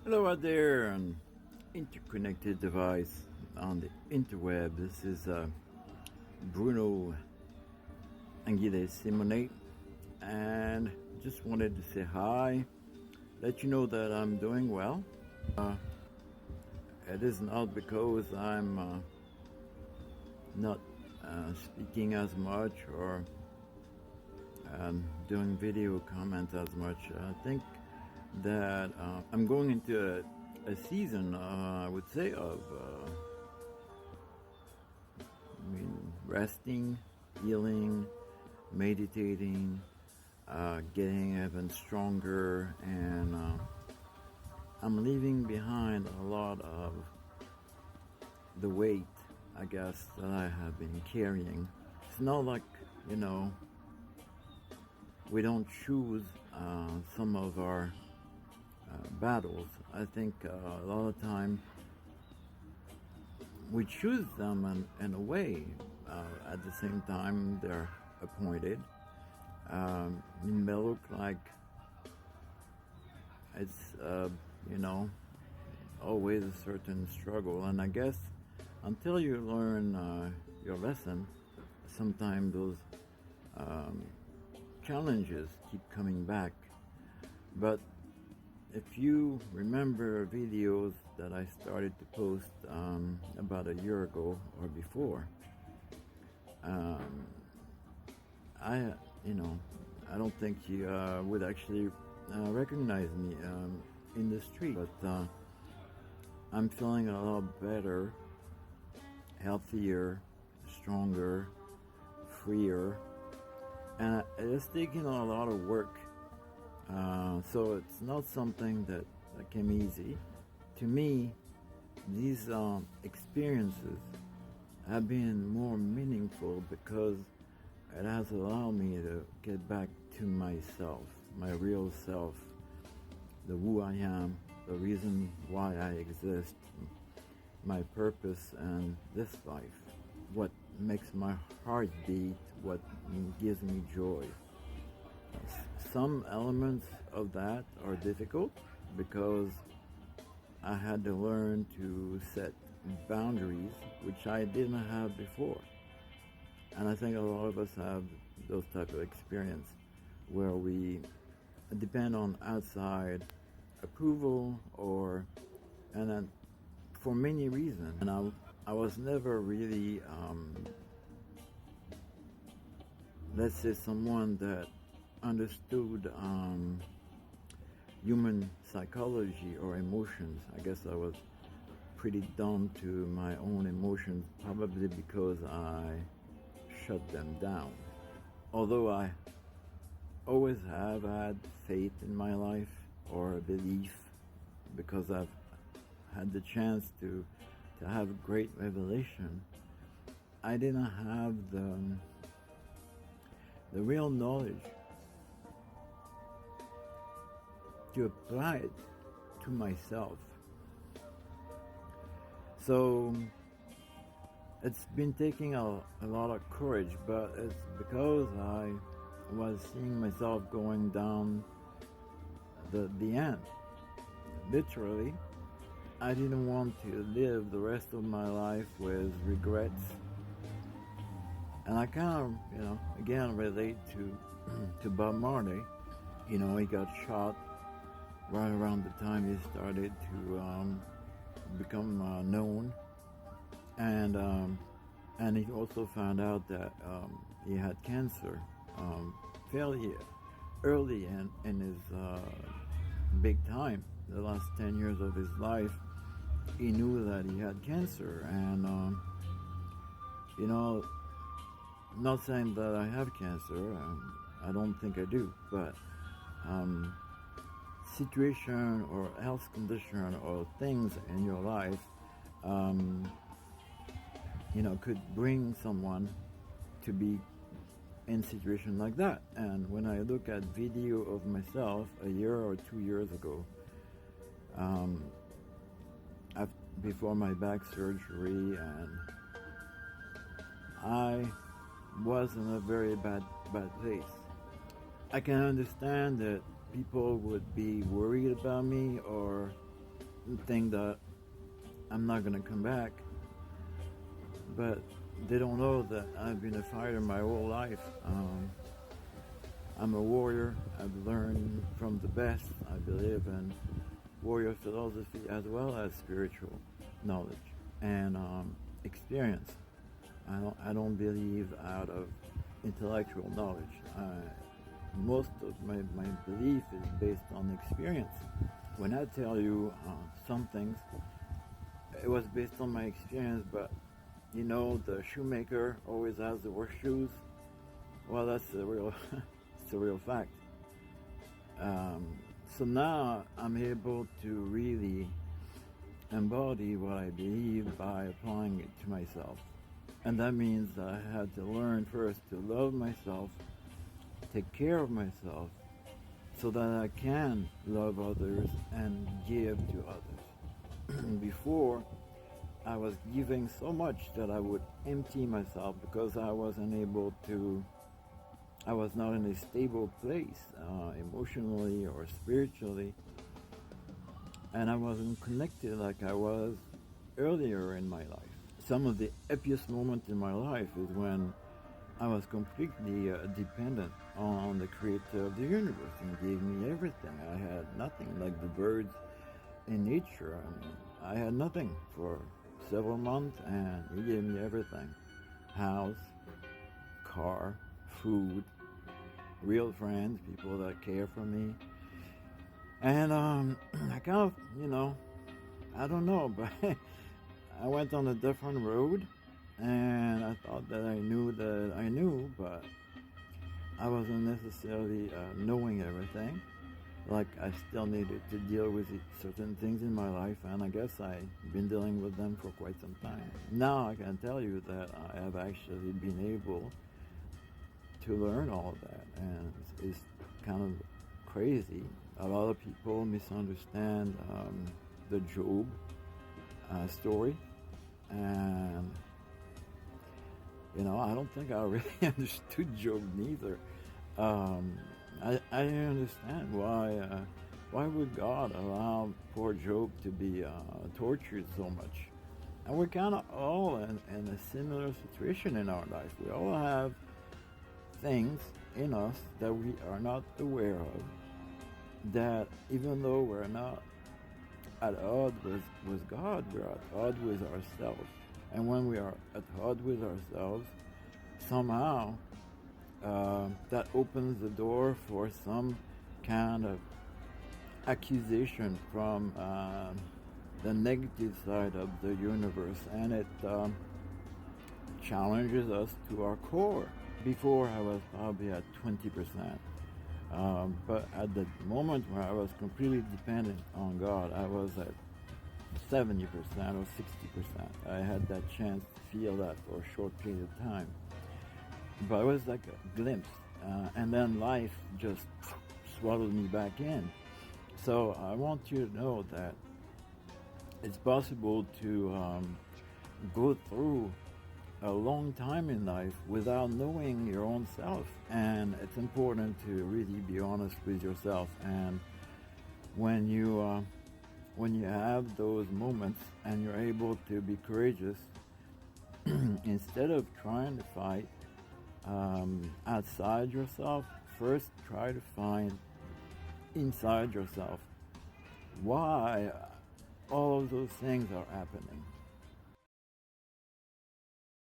Hello out there, an interconnected device on the interweb. This is Bruno Anguile Simone, and just wanted to say hi, let you know that I'm doing well. It is not because I'm not speaking as much or doing video comments as much. I think that I'm going into a season, I would say, of resting, healing, meditating, getting even stronger, and I'm leaving behind a lot of the weight, I guess, that I have been carrying. It's not like, we don't choose some of our battles. I think a lot of time we choose them in a way. At the same time, they're appointed. It may look like it's always a certain struggle, and I guess until you learn your lesson, sometimes those challenges keep coming back. But if you remember videos that I started to post about a year ago or before, I don't think you would actually recognize me in the street, but I'm feeling a lot better, healthier, stronger, freer, and it's taking a lot of work. So it's not something that came easy. To me, these experiences have been more meaningful because it has allowed me to get back to myself, my real self, the who I am, the reason why I exist, my purpose in this life, what makes my heart beat, what gives me joy. Some elements of that are difficult because I had to learn to set boundaries, which I didn't have before. And I think a lot of us have those type of experience where we depend on outside approval and then for many reasons. And I was never really, let's say, someone that understood human psychology or emotions. I guess I was pretty dumb to my own emotions, probably because I shut them down. Although I always have had faith in my life or belief, because I've had the chance to have great revelation, I didn't have the real knowledge to apply it to myself. So it's been taking a lot of courage, but it's because I was seeing myself going down the end. Literally, I didn't want to live the rest of my life with regrets. And I kind of, again relate to Bob Marley. He got shot right around the time he started to become known, and he also found out that he had cancer fairly early in his big time. The last 10 years of his life, he knew that he had cancer, and not saying that I have cancer. I don't think I do, but situation or health condition or things in your life, could bring someone to be in a situation like that. And when I look at video of myself a year or 2 years ago, before my back surgery, and I was in a very bad place. I can understand that people would be worried about me or think that I'm not gonna come back, but they don't know that I've been a fighter my whole life. I'm a warrior. I've learned from the best. I believe in warrior philosophy as well as spiritual knowledge and experience. I don't believe out of intellectual knowledge. Most of my belief is based on experience. When I tell you some things, it was based on my experience, but you know, the shoemaker always has the worst shoes. Well, that's a real, it's a real fact. Um, so now I'm able to really embody what I believe by applying it to myself. And that means that I had to learn first to love myself, take care of myself, so that I can love others and give to others. Before, I was giving so much that I would empty myself because I was not in a stable place emotionally or spiritually, and I wasn't connected like I was earlier in my life. Some of the happiest moments in my life is when I was completely dependent on the creator of the universe and gave me everything. I had nothing, like the birds in nature. I mean, I had nothing for several months and he gave me everything. House, car, food, real friends, people that care for me. And I kind of, I don't know, but I went on a different road and I thought that I knew, but I wasn't necessarily knowing everything. Like I still needed to deal with certain things in my life, and I guess I've been dealing with them for quite some time. Now I can tell you that I have actually been able to learn all of that, and it's kind of crazy. A lot of people misunderstand the Job story, and I don't think I really understood Job neither. I didn't understand why would God allow poor Job to be tortured so much. And we're kind of all in a similar situation in our life. We all have things in us that we are not aware of, that even though we're not at odds with God, we're at odds with ourselves. And when we are at odds with ourselves, somehow that opens the door for some kind of accusation from the negative side of the universe, and it challenges us to our core. Before I was probably at 20%, but at the moment where I was completely dependent on God, I was at 70% or 60%. I had that chance to feel that for a short period of time. But it was like a glimpse, and then life just swallowed me back in. So I want you to know that it's possible to go through a long time in life without knowing your own self, and it's important to really be honest with yourself. And when you have those moments and you're able to be courageous, instead of trying to fight outside yourself, first try to find inside yourself why all of those things are happening.